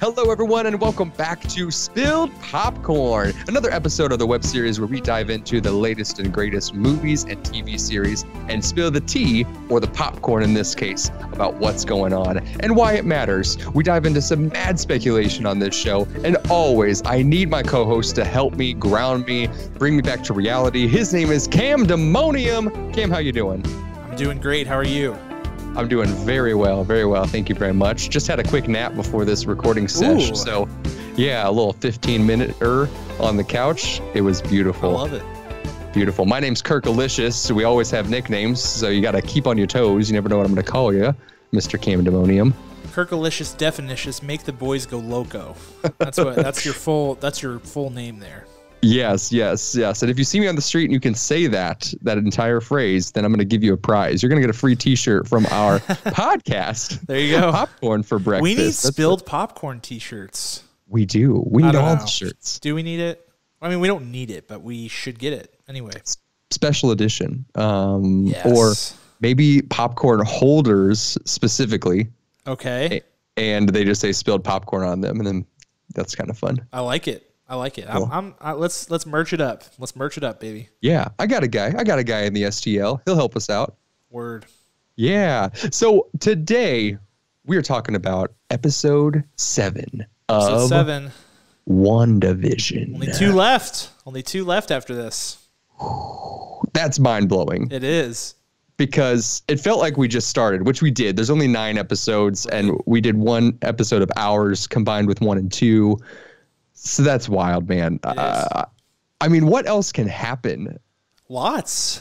Hello, everyone, and welcome back to Spilled Popcorn, another episode of the web series where we dive into the latest and greatest movies and TV series and spill the tea, or the popcorn in this case, about what's going on and why it matters. We dive into some mad speculation on this show, and always, I need my co-host to help me, ground me, bring me back to reality. His name is Cam Demonium. Cam, how you doing? I'm doing great. How are you? I'm doing very well, very well. Thank you very much. Just had a quick nap before this recording sesh. So, yeah, a little 15-minute-er on the couch. It was beautiful. I love it. Beautiful. My name's Kirkalicious. So we always have nicknames, so you got to keep on your toes. You never know what I'm going to call you, Mr. Camdemonium. Kirkalicious Definitious, make the boys go loco. That's your full name there. Yes. And if you see me on the street and you can say that entire phrase, then I'm going to give you a prize. You're going to get a free T-shirt from our podcast. There you go. Popcorn for breakfast. We need spilled popcorn T-shirts. We do. We need all the shirts. Do we need it? I mean, we don't need it, but we should get it anyway. Special edition. Yes. Or maybe popcorn holders specifically. Okay. And they just say spilled popcorn on them, and then that's kind of fun. I like it. Cool. Let's merch it up. Let's merch it up, baby. Yeah, I got a guy in the STL. He'll help us out. Word. Yeah. So today we are talking about episode 7 of WandaVision. Only two left after this. That's mind blowing. It is. Because it felt like we just started, which we did. There's only 9 episodes, and we did 1 episode of ours combined with 1 and 2. So that's wild, man. I mean, what else can happen? Lots.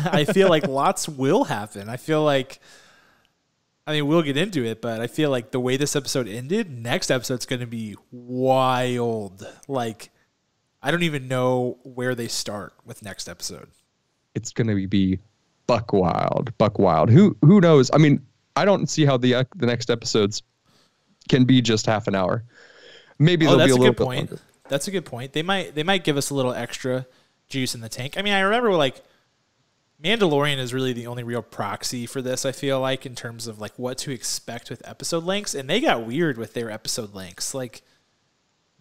I feel like lots will happen. We'll get into it, but I feel like the way this episode ended, next episode's going to be wild. Like, I don't even know where they start with next episode. It's going to be buck wild. Who knows? I mean, I don't see how the next episodes can be just half an hour. Maybe they'll be a little bit longer. That's a good point. They might give us a little extra juice in the tank. I mean, I remember like Mandalorian is really the only real proxy for this, I feel like, in terms of like what to expect with episode lengths, and they got weird with their episode lengths. Like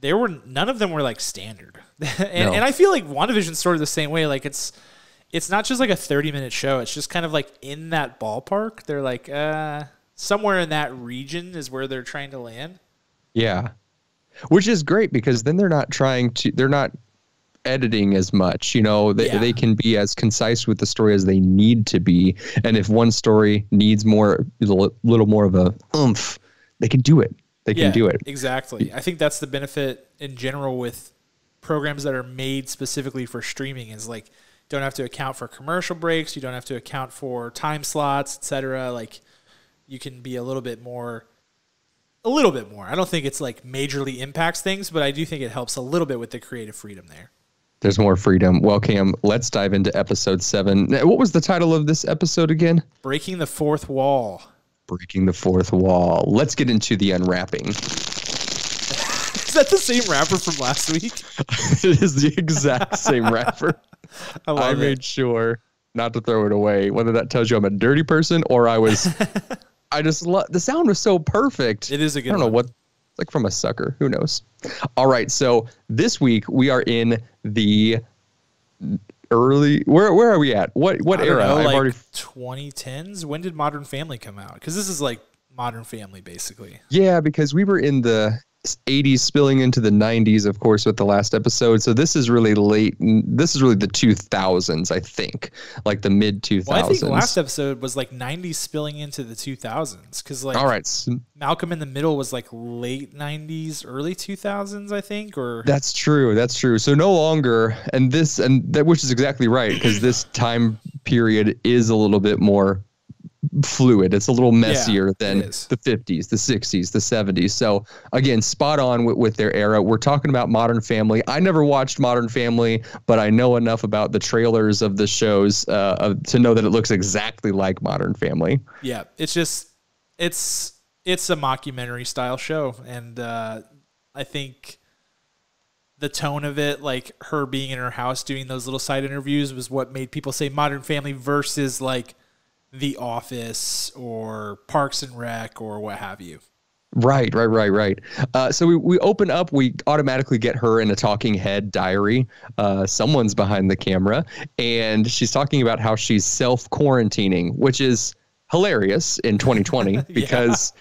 none of them were like standard. And I feel like WandaVision's sort of the same way. Like it's not just like a 30-minute show. It's just kind of like in that ballpark. They're like somewhere in that region is where they're trying to land. Yeah. Which is great, because then they're not editing as much, they can be as concise with the story as they need to be. And if one story needs a little more of a oomph, they can do it. They can do it. Exactly. I think that's the benefit in general with programs that are made specifically for streaming, is like, don't have to account for commercial breaks. You don't have to account for time slots, etc. Like, you can be a little bit more. I don't think it's like majorly impacts things, but I do think it helps a little bit with the creative freedom there. There's more freedom. Well, Cam, let's dive into episode 7. What was the title of this episode again? Breaking the Fourth Wall. Breaking the Fourth Wall. Let's get into the unwrapping. Is that the same rapper from last week? It is the exact same rapper. I made sure not to throw it away, whether that tells you I'm a dirty person or I was... I just love the sound was so perfect. It is a good I don't know what, like from a sucker. Who knows? All right. So this week we are in the early. Where are we at? What era? I've already 2010s. When did Modern Family come out? Because this is like Modern Family, basically. Yeah, because we were in the 80s spilling into the 90s, of course, with the last episode. So this is really late. This is really the 2000s, I think, like the mid 2000s. Well, I think the last episode was like 90s spilling into the 2000s, because like, all right, Malcolm in the Middle was like late 90s, early 2000s, I think. Or that's true. So no longer, which is exactly right, because this time period is a little bit more fluid. It's a little messier than the 50s, the 60s, the 70s. So again, spot on with their era. We're talking about Modern Family. I never watched Modern Family, but I know enough about the trailers of the shows to know that it looks exactly like Modern Family. Yeah, it's a mockumentary style show, and I think the tone of it, like her being in her house doing those little side interviews, was what made people say Modern Family versus like The Office or Parks and Rec or what have you. Right. So we open up, we automatically get her in a talking head diary. Someone's behind the camera, and she's talking about how she's self-quarantining, which is hilarious in 2020 because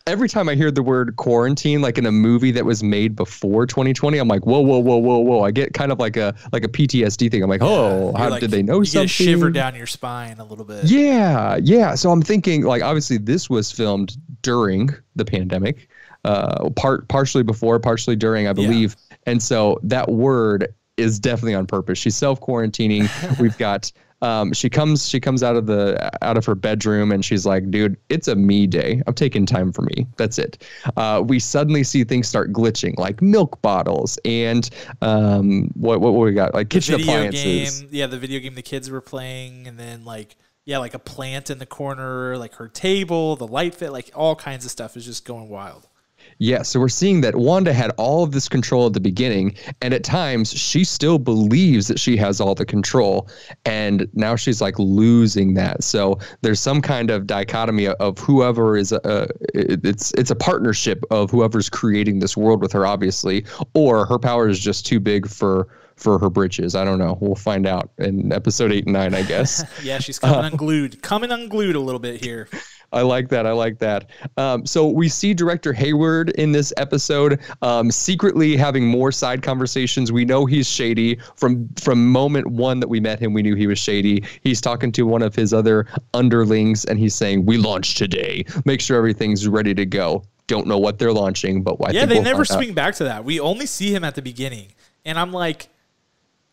every time I hear the word quarantine, like in a movie that was made before 2020, I'm like, whoa. I get kind of like a PTSD thing. I'm like, how did they know you something? You get a shiver down your spine a little bit. Yeah. So I'm thinking, like, obviously this was filmed during the pandemic, partially before, partially during, I believe. Yeah. And so that word is definitely on purpose. She's self-quarantining. We've got she comes out of her bedroom and she's like, dude, it's a me day. I'm taking time for me. That's it. We suddenly see things start glitching, like milk bottles and what we got, like kitchen appliances. The video game the kids were playing, and then like a plant in the corner, like her table, the light fit, like all kinds of stuff is just going wild. Yeah, so we're seeing that Wanda had all of this control at the beginning, and at times she still believes that she has all the control, and now she's like losing that. So there's some kind of dichotomy of whoever is it's a partnership of whoever's creating this world with her, obviously, or her power is just too big for her britches. I don't know. We'll find out in episode 8 and 9, I guess. Yeah, she's coming unglued a little bit here. I like that. So we see Director Hayward in this episode secretly having more side conversations. We know he's shady. From moment one that we met him, we knew he was shady. He's talking to one of his other underlings, and he's saying, we launch today. Make sure everything's ready to go. Don't know what they're launching, but I think they never swing back to that. We only see him at the beginning. And I'm like,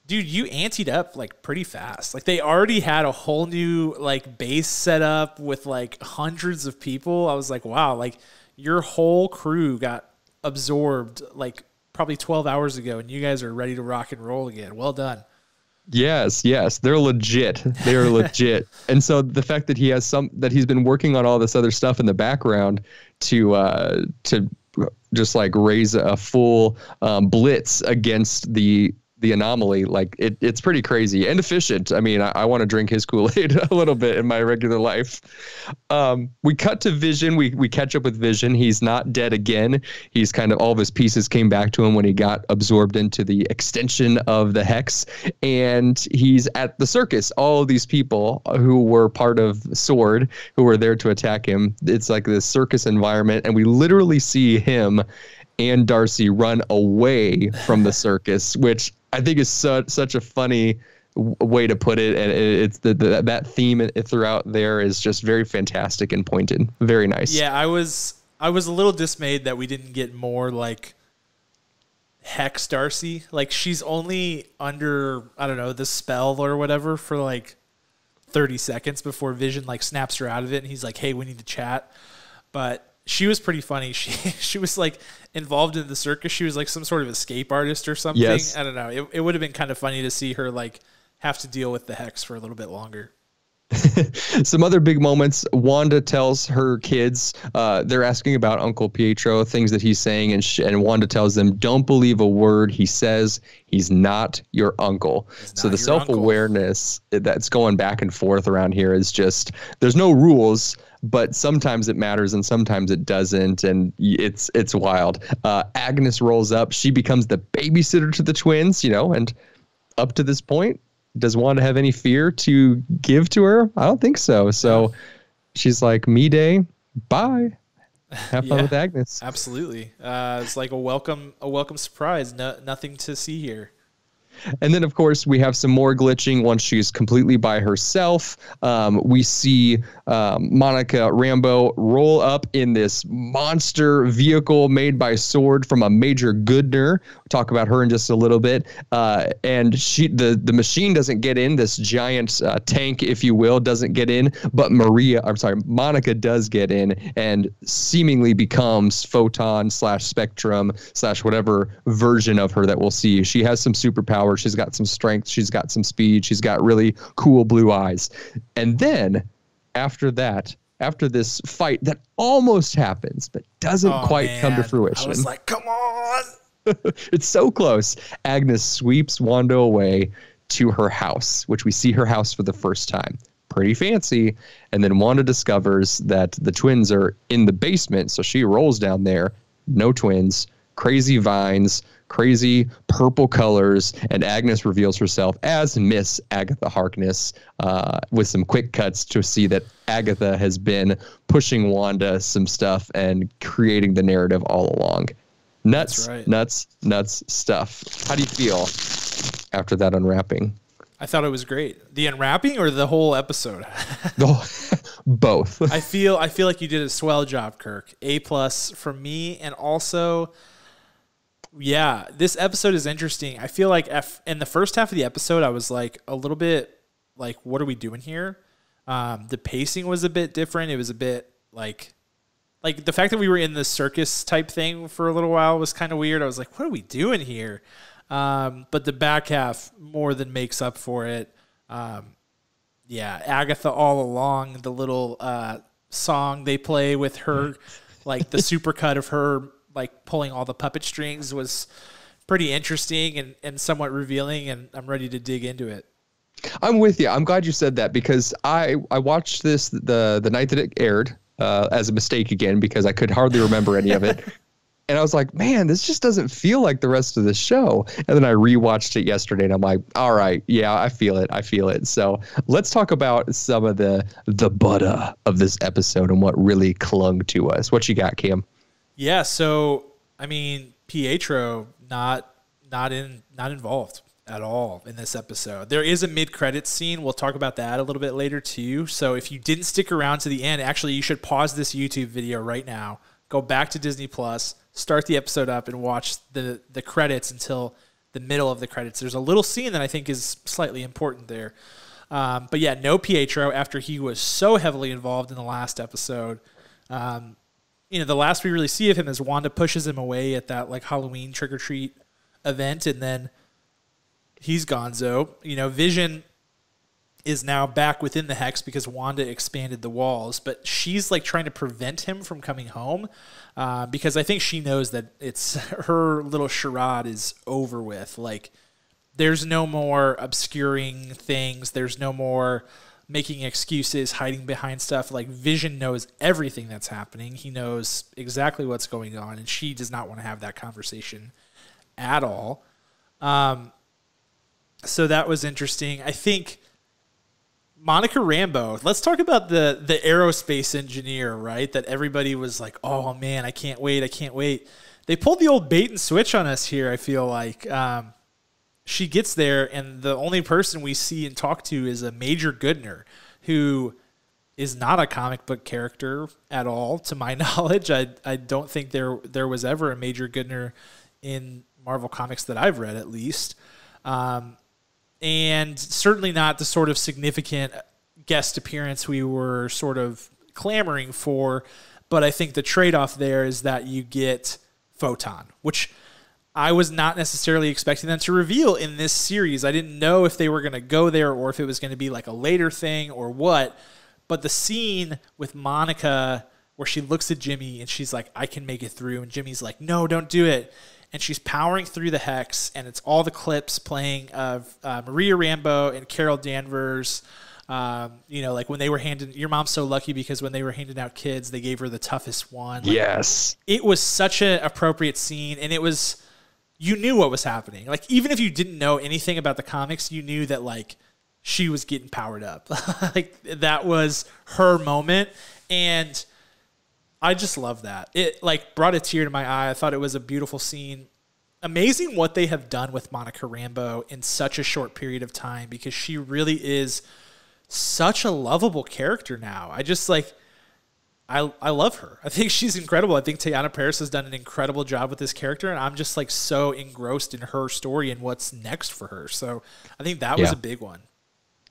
dude, you anteed up like pretty fast. Like they already had a whole new like base set up with like hundreds of people. I was like, wow, like your whole crew got absorbed like probably 12 hours ago, and you guys are ready to rock and roll again. Well done. Yes, they're legit. They are legit. And so the fact that he's been working on all this other stuff in the background to just like raise a full blitz against the anomaly, like it's pretty crazy and efficient. I mean, I want to drink his Kool-Aid a little bit in my regular life. We cut to Vision. We catch up with Vision. He's not dead again. He's kind of, all of his pieces came back to him when he got absorbed into the extension of the Hex, and he's at the circus. All of these people who were part of SWORD, who were there to attack him. It's like this circus environment, and we literally see him and Darcy run away from the circus, which I think is such a funny way to put it, and it's that theme throughout there is just very fantastic and pointed. Very nice. Yeah, I was a little dismayed that we didn't get more like Hex Darcy. Like she's only under, I don't know, the spell or whatever for like 30 seconds before Vision like snaps her out of it, and he's like, "Hey, we need to chat." But she was pretty funny. She was like involved in the circus. She was like some sort of escape artist or something. Yes. I don't know. It would have been kind of funny to see her like have to deal with the Hex for a little bit longer. Some other big moments. Wanda tells her kids, they're asking about Uncle Pietro, things that he's saying, and Wanda tells them, don't believe a word he says. He's not your uncle. So the self-awareness that's going back and forth around here is just, there's no rules, but sometimes it matters and sometimes it doesn't, and it's wild. Agnes rolls up. She becomes the babysitter to the twins, and up to this point, does Wanda have any fear to give to her? I don't think so. So she's like, me day, bye. Have fun with Agnes. Absolutely. It's like a welcome surprise. Nothing to see here. And then, of course, we have some more glitching once she's completely by herself. We see Monica Rambeau roll up in this monster vehicle made by SWORD from a Major Goodner. We'll talk about her in just a little bit. And the machine doesn't get in. This giant tank, if you will, doesn't get in. But Monica does get in and seemingly becomes Photon / Spectrum / whatever version of her that we'll see. She has some superpowers. She's got some strength. She's got some speed. She's got really cool blue eyes. And then after this fight that almost happens, but doesn't quite come to fruition. I was like, come on. It's so close. Agnes sweeps Wanda away to her house, which we see her house for the first time. pretty fancy. And then Wanda discovers that the twins are in the basement. So she rolls down there, no twins, crazy vines, crazy purple colors, and Agnes reveals herself as Miss Agatha Harkness, with some quick cuts to see that Agatha has been pushing Wanda some stuff and creating the narrative all along. Nuts, right. nuts stuff. How do you feel after that unwrapping? I thought it was great. The unwrapping or the whole episode? Both. I feel like you did a swell job, Kirk. A+ from me, and also, yeah, this episode is interesting. I feel like in the first half of the episode, I was like a little bit like, what are we doing here? The pacing was a bit different. It was a bit like the fact that we were in the circus type thing for a little while was kind of weird. I was like, what are we doing here? But the back half more than makes up for it. Yeah, Agatha All Along, the little song they play with her, like the supercut of her like pulling all the puppet strings was pretty interesting and somewhat revealing, and I'm ready to dig into it. I'm with you. I'm glad you said that, because I watched this the night that it aired as a mistake again, because I could hardly remember any of it. And I was like, man, this just doesn't feel like the rest of the show. And then I rewatched it yesterday, and I'm like, all right, yeah, I feel it. So let's talk about some of the butter of this episode and what really clung to us. What you got, Cam? Yeah, so I mean, Pietro not involved at all in this episode. There is a mid-credits scene. We'll talk about that a little bit later too. So if you didn't stick around to the end, actually, you should pause this YouTube video right now. Go back to Disney Plus, start the episode up, and watch the credits until the middle of the credits. There's a little scene that I think is slightly important there. But yeah, no Pietro after he was so heavily involved in the last episode. The last we really see of him is Wanda pushes him away at that like Halloween trick-or-treat event, and then he's gonzo. Vision is now back within the hex because Wanda expanded the walls, but she's like trying to prevent him from coming home because I think she knows that it's her little charade is over with. Like, there's no more obscuring things. There's no more making excuses, hiding behind stuff. Like, Vision knows everything that's happening. He knows exactly what's going on, and she does not want to have that conversation at all. So that was interesting. I think Monica Rambeau, let's talk about the aerospace engineer, right? That everybody was like, oh man, I can't wait. They pulled the old bait and switch on us here, I feel like. She gets there, and the only person we see and talk to is a Major Goodner, who is not a comic book character at all, to my knowledge. I don't think there was ever a Major Goodner in Marvel Comics that I've read, at least. And certainly not the sort of significant guest appearance we were sort of clamoring for. But I think the trade-off there is that you get Photon, which I was not necessarily expecting them to reveal in this series. I didn't know if they were going to go there or if it was going to be like a later thing or what. But the scene with Monica where she looks at Jimmy and she's like, I can make it through. And Jimmy's like, no, don't do it. And she's powering through the hex, and it's all the clips playing of Maria Rambeau and Carol Danvers. Like when they were your mom's so lucky because when they were handing out kids, they gave her the toughest one. Like, yes. It was such an appropriate scene, and you knew what was happening. Like, even if you didn't know anything about the comics, you knew that like she was getting powered up. Like, that was her moment, and I just love that. It like brought a tear to my eye. I thought it was a beautiful scene. Amazing what they have done with Monica Rambeau in such a short period of time, because she really is such a lovable character now. I just like, I love her. I think she's incredible. I think Teyana Paris has done an incredible job with this character, and I'm just like so engrossed in her story and what's next for her. So I think that was a big one.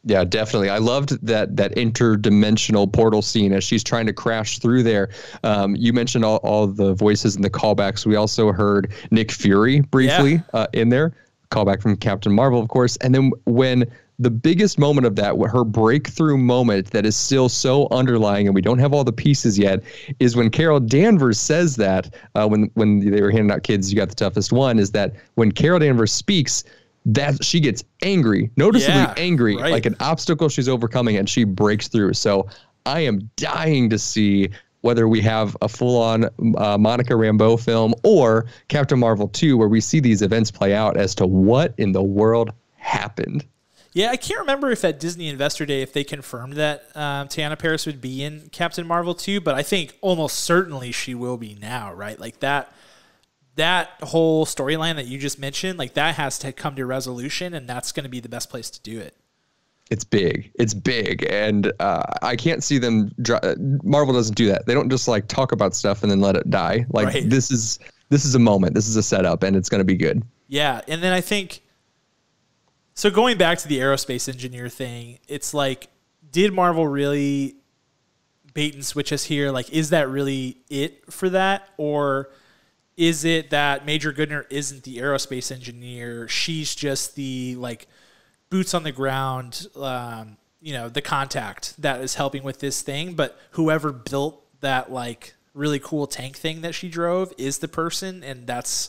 Yeah, definitely. I loved that interdimensional portal scene as she's trying to crash through there. You mentioned all the voices and the callbacks. We also heard Nick Fury briefly in there. Callback from Captain Marvel, of course. And then when the biggest moment of that, her breakthrough moment that is still so underlying and we don't have all the pieces yet, is when Carol Danvers says that when they were handing out kids, you got the toughest one, is that when Carol Danvers speaks, that she gets angry, noticeably angry, right. like an obstacle she's overcoming, and she breaks through. So I am dying to see whether we have a full-on Monica Rambeau film or Captain Marvel 2, where we see these events play out as to what in the world happened. Yeah, I can't remember if at Disney Investor Day if they confirmed that Teyonah Parris would be in Captain Marvel 2, but I think almost certainly she will be now, right? Like that whole storyline that you just mentioned, like that has to come to resolution, and that's going to be the best place to do it. It's big. It's big. And I can't see them. Marvel doesn't do that. They don't just like talk about stuff and then let it die. Like right. This is a moment. This is a setup, and it's going to be good. Yeah. And then I think, so going back to the aerospace engineer thing, it's like, did Marvel really bait and switch us here? Like, is that really it for that? Or is it that Major Goodner isn't the aerospace engineer? She's just the like boots on the ground, the contact that is helping with this thing. But whoever built that like really cool tank thing that she drove is the person, and that's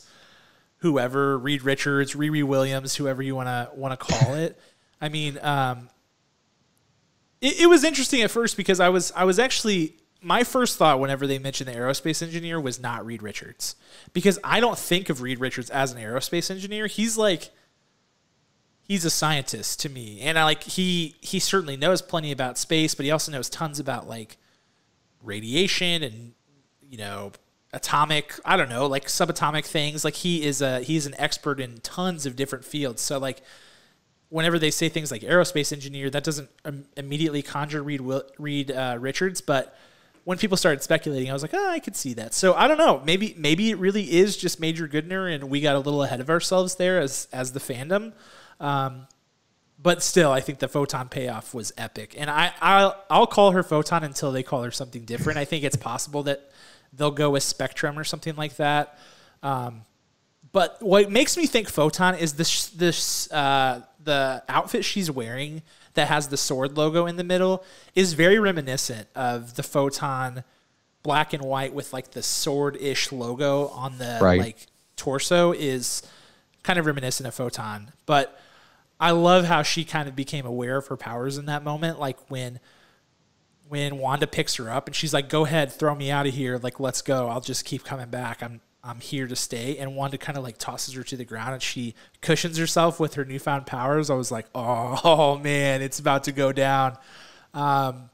whoever, Reed Richards, Riri Williams, whoever you wanna call it. I mean, it was interesting at first because I was actually, my first thought whenever they mentioned the aerospace engineer was not Reed Richards, because I don't think of Reed Richards as an aerospace engineer. He's a scientist to me, and he certainly knows plenty about space, but he also knows tons about like radiation and atomic, I don't know, like subatomic things. Like he's an expert in tons of different fields. So like whenever they say things like aerospace engineer, that doesn't immediately conjure Reed Richards, but when people started speculating, I was like, I could see that. So I don't know, maybe it really is just Major Goodner, and we got a little ahead of ourselves there as the fandom. But still, I think the Photon payoff was epic, and I'll call her Photon until they call her something different. I think it's possible that they'll go with Spectrum or something like that. But what makes me think Photon is the outfit she's wearing that has the sword logo in the middle is very reminiscent of the Photon black and white with like the sword-ish logo on the like torso is kind of reminiscent of Photon. But I love how she kind of became aware of her powers in that moment. Like when Wanda picks her up and she's like, go ahead, throw me out of here. Like, let's go. I'll just keep coming back. I'm here to stay. And Wanda kind of like tosses her to the ground and she cushions herself with her newfound powers. I was like, oh man, it's about to go down. And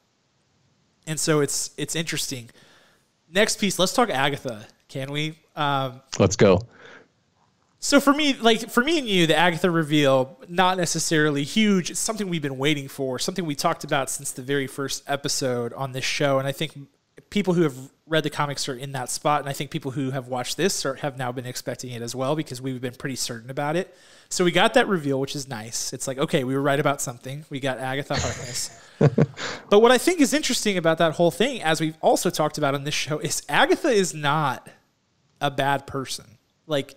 so it's interesting. Next piece, let's talk Agatha. Can we? Let's go. So for me and you, the Agatha reveal, not necessarily huge. It's something we've been waiting for, something we talked about since the very first episode on this show. And I think people who have read the comics are in that spot. And I think people who have watched this have now been expecting it as well, because we've been pretty certain about it. So we got that reveal, which is nice. It's like, okay, we were right about something. We got Agatha Harkness. But what I think is interesting about that whole thing, as we've also talked about on this show, is Agatha is not a bad person. Like,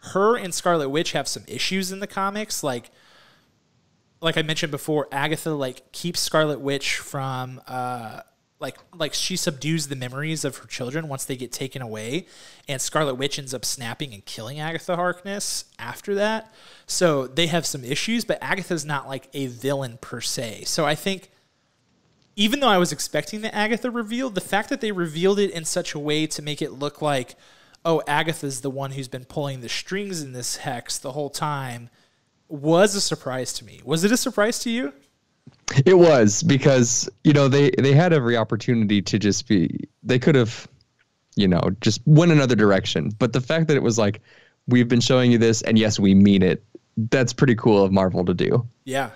her and Scarlet Witch have some issues in the comics. Like I mentioned before, Agatha like keeps Scarlet Witch from like she subdues the memories of her children once they get taken away, and Scarlet Witch ends up snapping and killing Agatha Harkness after that. So they have some issues, but Agatha's not like a villain per se. So I think even though I was expecting the Agatha reveal, the fact that they revealed it in such a way to make it look like, oh, Agatha's the one who's been pulling the strings in this hex the whole time, was a surprise to me. Was it a surprise to you? It was, because, they had every opportunity to just they could have, just went another direction. But the fact that it was like, we've been showing you this, and yes, we mean it, that's pretty cool of Marvel to do. Yeah,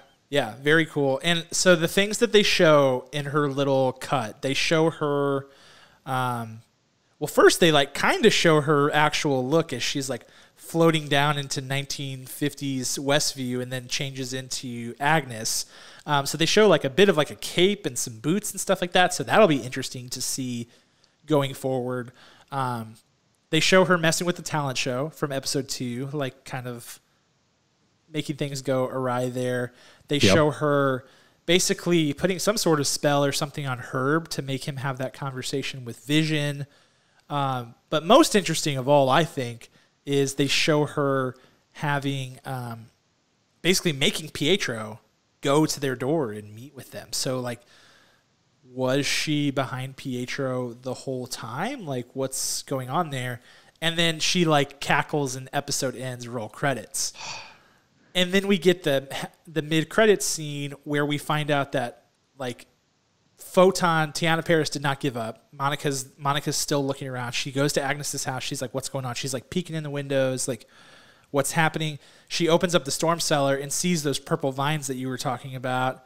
very cool. And so the things that they show in her little cut, they show her... Well, first they like kind of show her actual look as she's like floating down into 1950s Westview and then changes into Agnes. So they show like a bit of like a cape and some boots and stuff like that. So that'll be interesting to see going forward. They show her messing with the talent show from episode 2, like kind of making things go awry there. They show her basically putting some sort of spell or something on Herb to make him have that conversation with Vision. But most interesting of all, I think, is they show her having basically making Pietro go to their door and meet with them. So like, was she behind Pietro the whole time? Like, what's going on there? And then she like cackles and episode ends, roll credits. And then we get the mid-credits scene where we find out that like Photon, Tiana Paris did not give up. Monica's still looking around. She goes to Agnes's house. She's like, what's going on? She's like peeking in the windows, like, what's happening? She opens up the storm cellar and sees those purple vines that you were talking about.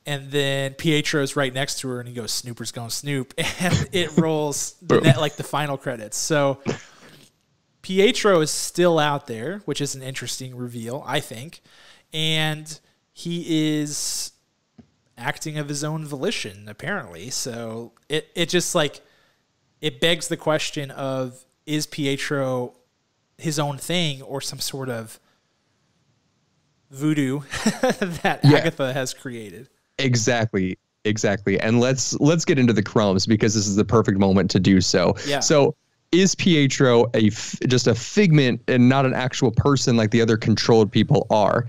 And then Pietro's right next to her, and he goes, Snooper's going Snoop. And it rolls the final credits. So Pietro is still out there, which is an interesting reveal, I think. And he is acting of his own volition, apparently. So it just like, it begs the question of, is Pietro his own thing or some sort of voodoo that Agatha has created? Exactly. And let's get into the crumbs, because this is the perfect moment to do so. Yeah. So is Pietro just a figment and not an actual person like the other controlled people are?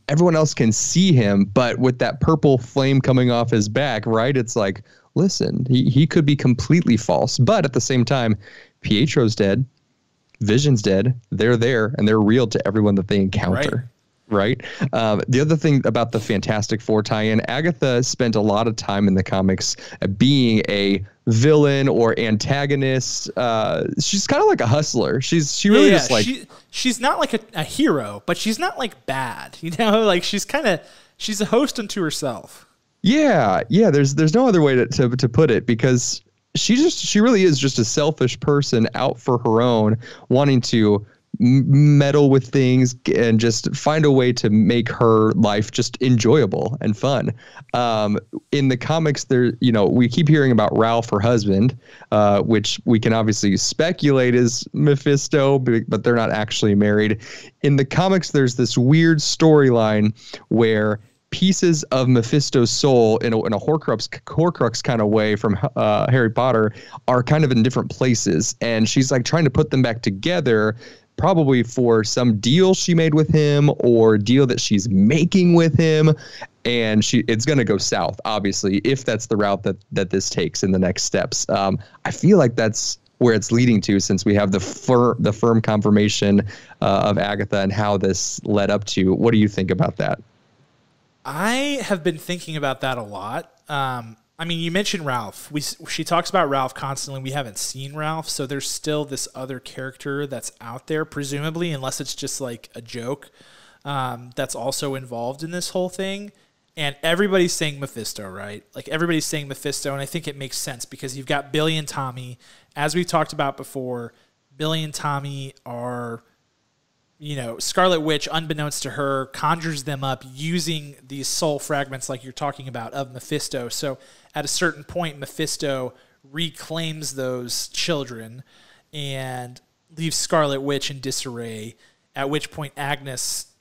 Everyone else can see him, but with that purple flame coming off his back, right? It's like, listen, he could be completely false. But at the same time, Pietro's dead. Vision's dead. They're there, and they're real to everyone that they encounter. Right. The other thing about the Fantastic Four tie-in, Agatha spent a lot of time in the comics being a villain or antagonist. She's kind of like a hustler. She's not like a hero, but she's not like bad. You know, like she's a host unto herself. Yeah. There's no other way to put it, because she really is just a selfish person out for her own, wanting to meddle with things and just find a way to make her life just enjoyable and fun. In the comics, we keep hearing about Ralph, her husband, which we can obviously speculate is Mephisto, but they're not actually married. In the comics, there's this weird storyline where pieces of Mephisto's soul in a Horcrux kind of way from Harry Potter are kind of in different places, and she's like trying to put them back together, probably for some deal she made with him or deal that she's making with him. And it's going to go south, obviously, if that's the route that this takes in the next steps. I feel like that's where it's leading to, since we have the firm confirmation of Agatha and how this led up to. What do you think about that? I have been thinking about that a lot. I mean, you mentioned Ralph. She talks about Ralph constantly. We haven't seen Ralph, so there's still this other character that's out there, presumably, unless it's just like a joke, that's also involved in this whole thing. And everybody's saying Mephisto, right? Like, everybody's saying Mephisto, and I think it makes sense because you've got Billy and Tommy. As we've talked about before, Billy and Tommy are, Scarlet Witch, unbeknownst to her, conjures them up using these soul fragments like you're talking about of Mephisto. So at a certain point, Mephisto reclaims those children and leaves Scarlet Witch in disarray, at which point Agnes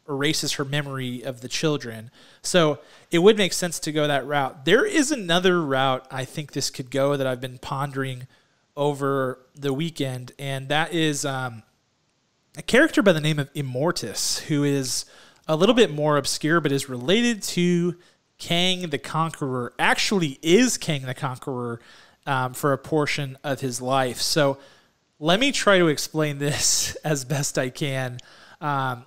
erases her memory of the children. So it would make sense to go that route. There is another route I think this could go that I've been pondering over the weekend, and that is a character by the name of Immortus, who is a little bit more obscure, but is related to Kang the Conqueror, actually is Kang the Conqueror for a portion of his life. So let me try to explain this as best I can.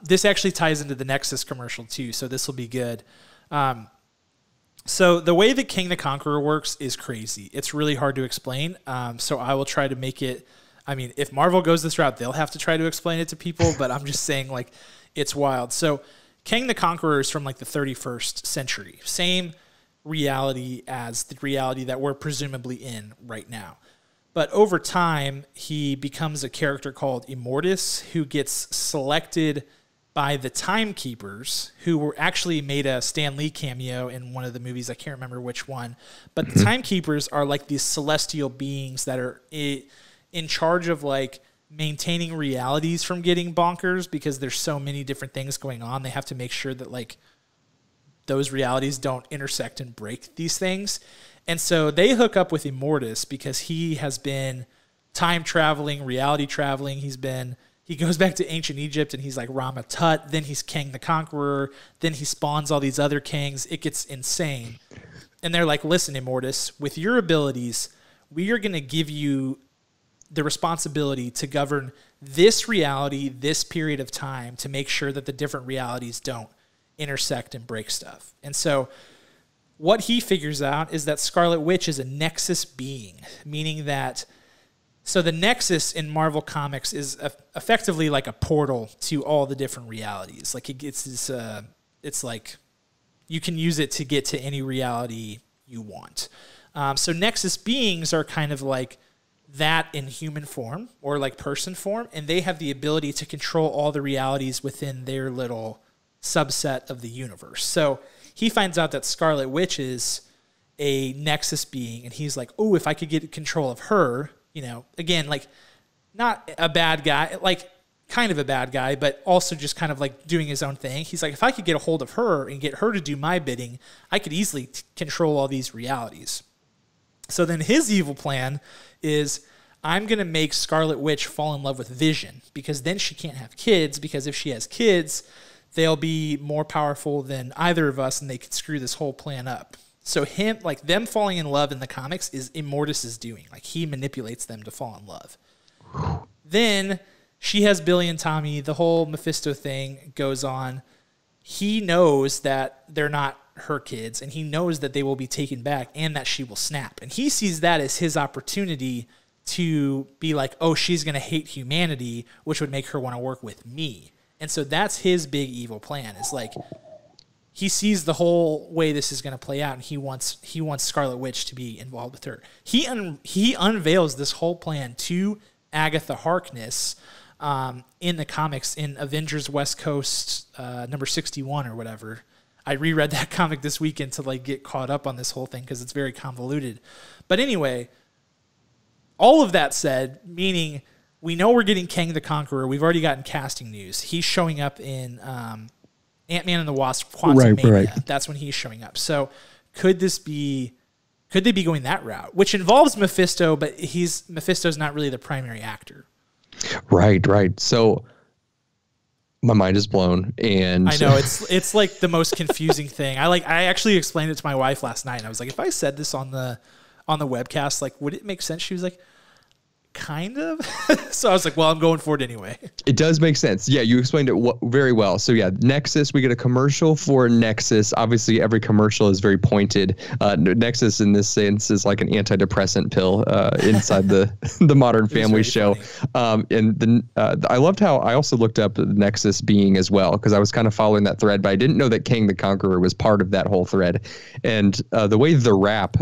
This actually ties into the Nexus commercial too, so this will be good. So the way that Kang the Conqueror works is crazy. It's really hard to explain, so I will try to make it. I mean, if Marvel goes this route, they'll have to try to explain it to people, but I'm just saying, it's wild. So Kang the Conqueror is from the 31st century. Same reality as the reality that we're presumably in right now. But over time, he becomes a character called Immortus, who gets selected by the Timekeepers, who were actually made a Stan Lee cameo in one of the movies. I can't remember which one. But the Timekeepers are these celestial beings that are in charge of maintaining realities from getting bonkers, because there's so many different things going on. They have to make sure that those realities don't intersect and break these things. And so they hook up with Immortus because he has been time traveling, reality traveling. He's been he goes back to ancient Egypt and he's like Rama Tut. Then he's Kang the Conqueror. Then he spawns all these other kings. It gets insane. And they're like, listen, Immortus, with your abilities, we are going to give you the responsibility to govern this reality, this period of time, to make sure that the different realities don't intersect and break stuff. And so what he figures out is that Scarlet Witch is a Nexus being, meaning that, so the Nexus in Marvel Comics is effectively like a portal to all the different realities. Like it gets this, it's like you can use it to get to any reality you want. So Nexus beings are kind of like that in human form or like person form, and they have the ability to control all the realities within their little subset of the universe. So he finds out that Scarlet Witch is a Nexus being, and he's like, oh, if I could get control of her, you know, again, like not a bad guy, like kind of a bad guy, but also just kind of like doing his own thing. He's like, if I could get a hold of her and get her to do my bidding, I could easily control all these realities. So then his evil plan is, I'm going to make Scarlet Witch fall in love with Vision, because then she can't have kids, because if she has kids, they'll be more powerful than either of us and they could screw this whole plan up. So him, like them falling in love in the comics is Immortus' doing. Like he manipulates them to fall in love. Then she has Billy and Tommy. The whole Mephisto thing goes on. He knows that they're not her kids, and he knows that they will be taken back and that she will snap. And he sees that as his opportunity to be like, oh, she's going to hate humanity, which would make her want to work with me. And so that's his big evil plan. Is like he sees the whole way this is going to play out, and he wants Scarlet Witch to be involved with her. He unveils this whole plan to Agatha Harkness in the comics in Avengers West Coast number 61 or whatever. I reread that comic this weekend to like get caught up on this whole thing because it's very convoluted. But anyway, all of that said, meaning we know we're getting Kang the Conqueror. We've already gotten casting news. He's showing up in Ant-Man and the Wasp: Quantumania. Right. That's when he's showing up. So could they be going that route, which involves Mephisto, but Mephisto's not really the primary actor. Right. So my mind is blown, and I know it's like the most confusing thing. I actually explained it to my wife last night, and I was like, if I said this on the webcast, like, would it make sense? She was like, kind of. So I was like, well, I'm going for it anyway. It does make sense. Yeah, you explained it very well. So yeah, Nexus, we get a commercial for Nexus. Obviously, every commercial is very pointed. Nexus, in this sense, is like an antidepressant pill inside the Modern Family show. And I loved how I also looked up the Nexus being as well, because I was kind of following that thread, but I didn't know that Kang the Conqueror was part of that whole thread. And the way The Wrap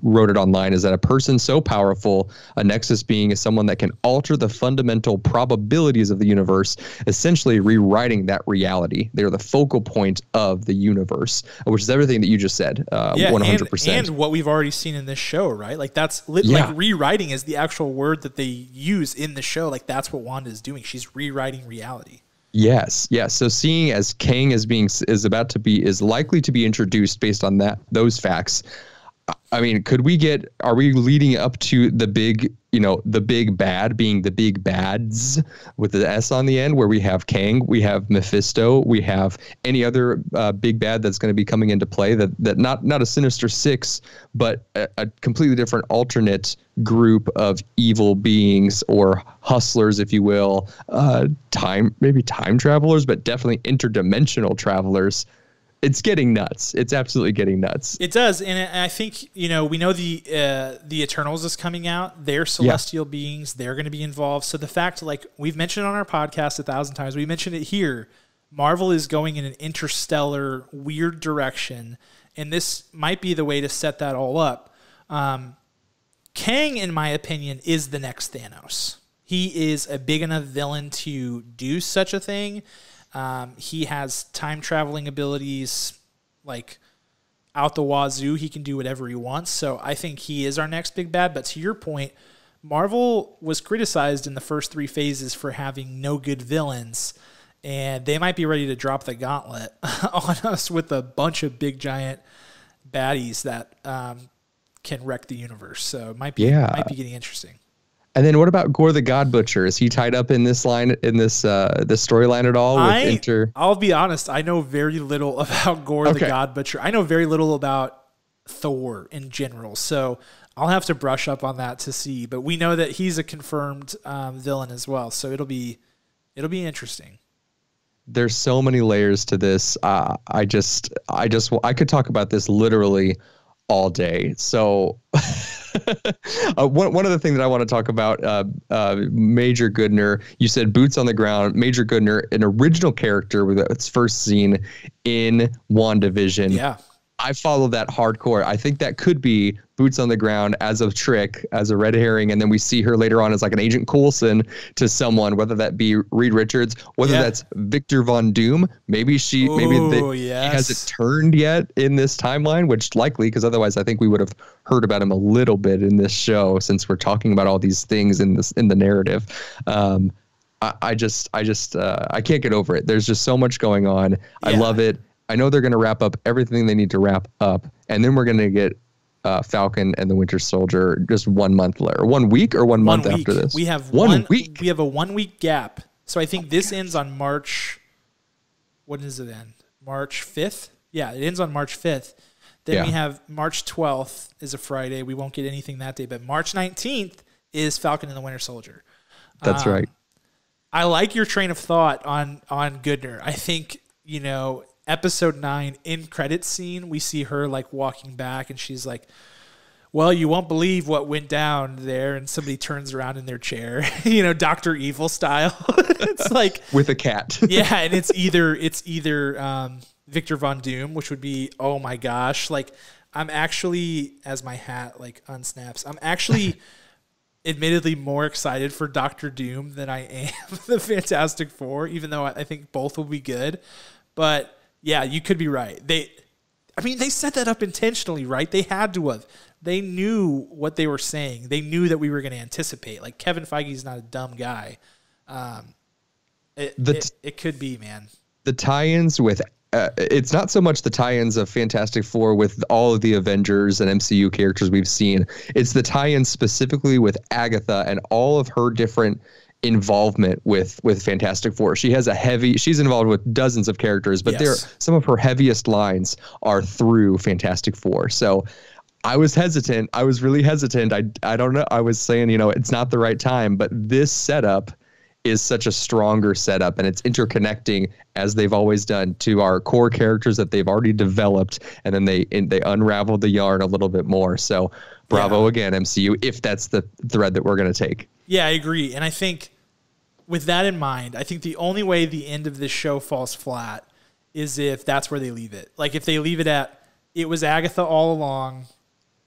wrote it online is that a person so powerful, a Nexus being is someone that can alter the fundamental probabilities of the universe, essentially rewriting that reality. They're the focal point of the universe, which is everything that you just said. 100%. And what we've already seen in this show, right? Like like rewriting is the actual word that they use in the show. Like that's what Wanda is doing. She's rewriting reality. Yes. So seeing as Kang is likely to be introduced based on those facts, I mean, are we leading up to the big bad being the big bads with the S on the end, where we have Kang, we have Mephisto, we have any other big bad that's going to be coming into play, that not a Sinister Six, but a completely different alternate group of evil beings or hustlers, if you will, time travelers, but definitely interdimensional travelers. It's getting nuts. It's absolutely getting nuts. It does. And I think, we know the Eternals is coming out. They're celestial beings. They're going to be involved. So the fact, like we've mentioned on our podcast 1,000 times, we mentioned it here, Marvel is going in an interstellar, weird direction. And this might be the way to set that all up. Kang, in my opinion, is the next Thanos. He is a big enough villain to do such a thing. He has time traveling abilities like out the wazoo. He can do whatever he wants. So I think he is our next big bad. But to your point, Marvel was criticized in the first 3 phases for having no good villains, and they might be ready to drop the gauntlet on us with a bunch of big giant baddies that can wreck the universe. So it might be getting interesting. And then what about Gore the God Butcher? Is he tied up in this line, in this storyline at all? I'll be honest. I know very little about Gore the God Butcher. I know very little about Thor in general. So I'll have to brush up on that to see. But we know that he's a confirmed villain as well. So it'll be interesting. There's so many layers to this. I could talk about this literally all day. So one other thing that I want to talk about, Major Goodner, you said boots on the ground. Major Goodner, an original character with its first scene in WandaVision. Yeah. I follow that hardcore. I think that could be boots on the ground as a trick, as a red herring. And then we see her later on as like an Agent Coulson to someone, whether that be Reed Richards, whether that's Victor Von Doom. Maybe he hasn't turned yet in this timeline, which likely, because otherwise I think we would have heard about him a little bit in this show since we're talking about all these things in the narrative. I can't get over it. There's just so much going on. Yeah. I love it. I know they're going to wrap up everything they need to wrap up, and then we're going to get Falcon and the Winter Soldier just 1 month later, 1 week or 1 month after this. We have 1 week. We have a 1 week gap. So I think this ends on March. When does it end? March 5th? Yeah, it ends on March 5th. Then we have March 12th is a Friday. We won't get anything that day, but March 19th is Falcon and the Winter Soldier. That's right. I like your train of thought on Goodner. I think, Episode 9 in credits scene, we see her like walking back and she's like, well, you won't believe what went down there. And somebody turns around in their chair, Dr. Evil style. It's like with a cat. Yeah. And it's either Victor Von Doom, which would be, oh my gosh. Like I'm actually, as my hat like unsnaps, I'm actually admittedly more excited for Dr. Doom than I am the Fantastic Four, even though I think both will be good. But yeah, you could be right. They set that up intentionally, right? They had to have. They knew what they were saying. They knew that we were going to anticipate. Like Kevin Feige's not a dumb guy. It could be, man. The tie-ins with it's not so much the tie-ins of Fantastic Four with all of the Avengers and MCU characters we've seen. It's the tie-ins specifically with Agatha and all of her different involvement with Fantastic Four. She's involved with dozens of characters, but some of her heaviest lines are through Fantastic Four. So I was hesitant. I was really hesitant. I don't know. I was saying, it's not the right time, but this setup is such a stronger setup and it's interconnecting as they've always done to our core characters that they've already developed. And then they unravel the yarn a little bit more. So bravo again, MCU, if that's the thread that we're going to take. Yeah, I agree. And I think with that in mind, I think the only way the end of this show falls flat is if that's where they leave it. Like if they leave it at, it was Agatha all along.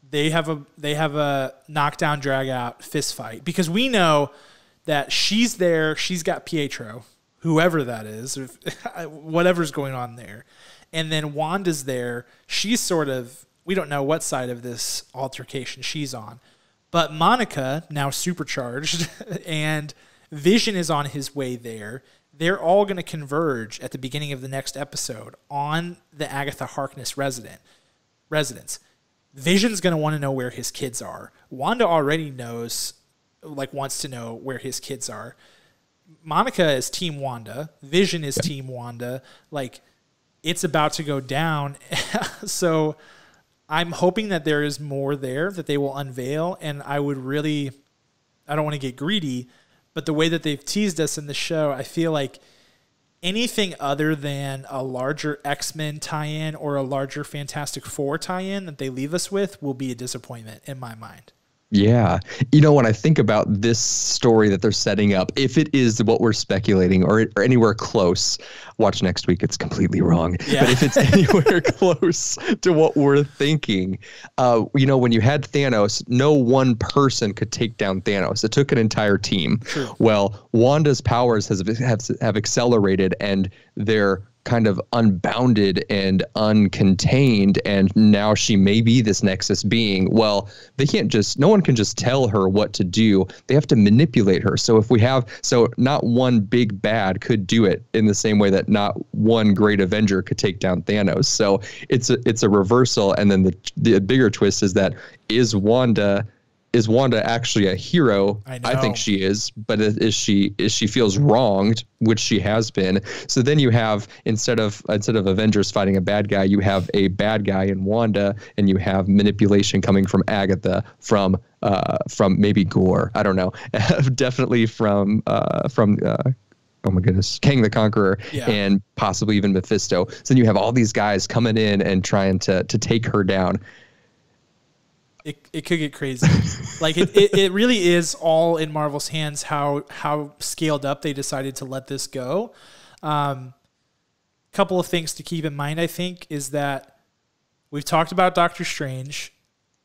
They have a knockdown, drag out fist fight because we know that she's there. She's got Pietro, whoever that is, whatever's going on there. And then Wanda's there. She's sort of, we don't know what side of this altercation she's on. But Monica, now supercharged, and Vision is on his way there. They're all going to converge at the beginning of the next episode on the Agatha Harkness residence. Vision's going to want to know where his kids are. Wanda already knows, wants to know where his kids are. Monica is Team Wanda. Vision is Team Wanda. It's about to go down. So I'm hoping that there is more there that they will unveil, and I don't want to get greedy, but the way that they've teased us in the show, I feel like anything other than a larger X-Men tie-in or a larger Fantastic Four tie-in that they leave us with will be a disappointment in my mind. Yeah. When I think about this story that they're setting up, if it is what we're speculating or anywhere close, watch next week. It's completely wrong. Yeah. But if it's anywhere close to what we're thinking, when you had Thanos, no one person could take down Thanos. It took an entire team. True. Well, Wanda's powers have accelerated and they're kind of unbounded and uncontained, and now she may be this Nexus being. Well, no one can just tell her what to do. They have to manipulate her. So not one big bad could do it in the same way that not one great Avenger could take down Thanos. So it's a reversal. And then the bigger twist is Wanda is Wanda actually a hero? I think she is, but is she feels wronged, which she has been. So then you have, instead of Avengers fighting a bad guy, you have a bad guy in Wanda, and you have manipulation coming from Agatha, from maybe Gore, I don't know, definitely from oh my goodness, Kang the Conqueror, and possibly even Mephisto. So then you have all these guys coming in and trying to take her down. It could get crazy. Like it really is all in Marvel's hands how scaled up they decided to let this go. Couple of things to keep in mind, I think, is that we've talked about Doctor Strange.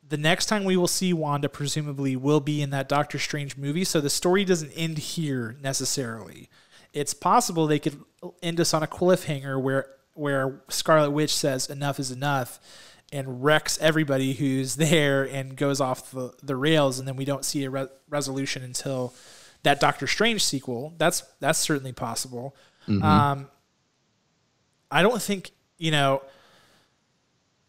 The next time we will see Wanda presumably will be in that Doctor Strange movie, so the story doesn't end here necessarily. It's possible they could end us on a cliffhanger where Scarlet Witch says enough is enough and wrecks everybody who's there and goes off the rails, and then we don't see a resolution until that Doctor Strange sequel. That's certainly possible. Mm-hmm. I don't think,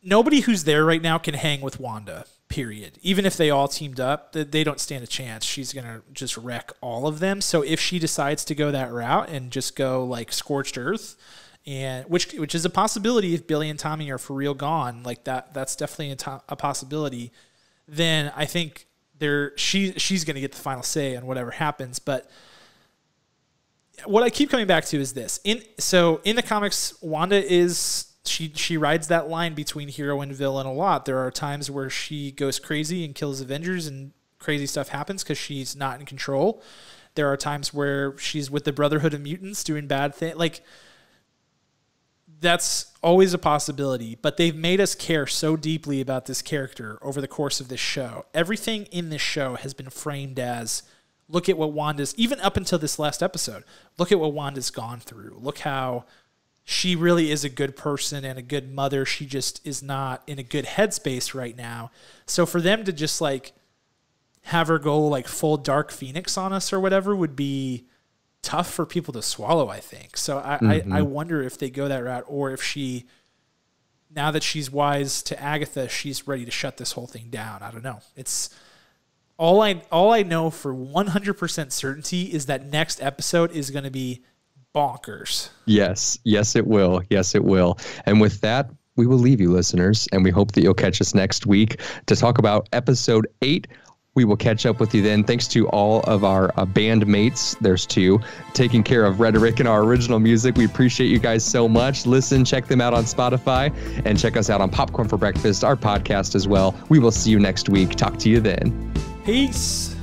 nobody who's there right now can hang with Wanda, period. Even if they all teamed up, they don't stand a chance. She's going to just wreck all of them. So if she decides to go that route and just go like scorched earth, and which is a possibility if Billy and Tommy are for real gone, like that's definitely a possibility, then I think she's going to get the final say on whatever happens. But what I keep coming back to is this. In the comics, Wanda is she rides that line between hero and villain a lot. There are times where she goes crazy and kills Avengers and crazy stuff happens because she's not in control. There are times where she's with the Brotherhood of Mutants doing bad things. Like, that's always a possibility, but they've made us care so deeply about this character over the course of this show. Everything in this show has been framed as, look at what Wanda's, even up until this last episode, look at what Wanda's gone through. Look how she really is a good person and a good mother. She just is not in a good headspace right now. So for them to just like have her go like full Dark Phoenix on us or whatever would be tough for people to swallow, I think. So I wonder if they go that route, or if she, now that she's wise to Agatha, she's ready to shut this whole thing down. I don't know. It's all I know for 100% certainty is that next episode is going to be bonkers. Yes, it will. Yes, it will. And with that, we will leave you, listeners, and we hope that you'll catch us next week to talk about episode 8. We will catch up with you then. Thanks to all of our band mates, there's 2, taking care of Rhetoric and our original music. We appreciate you guys so much. Listen, check them out on Spotify, and check us out on Popcorn for Breakfast, our podcast as well. We will see you next week. Talk to you then. Peace.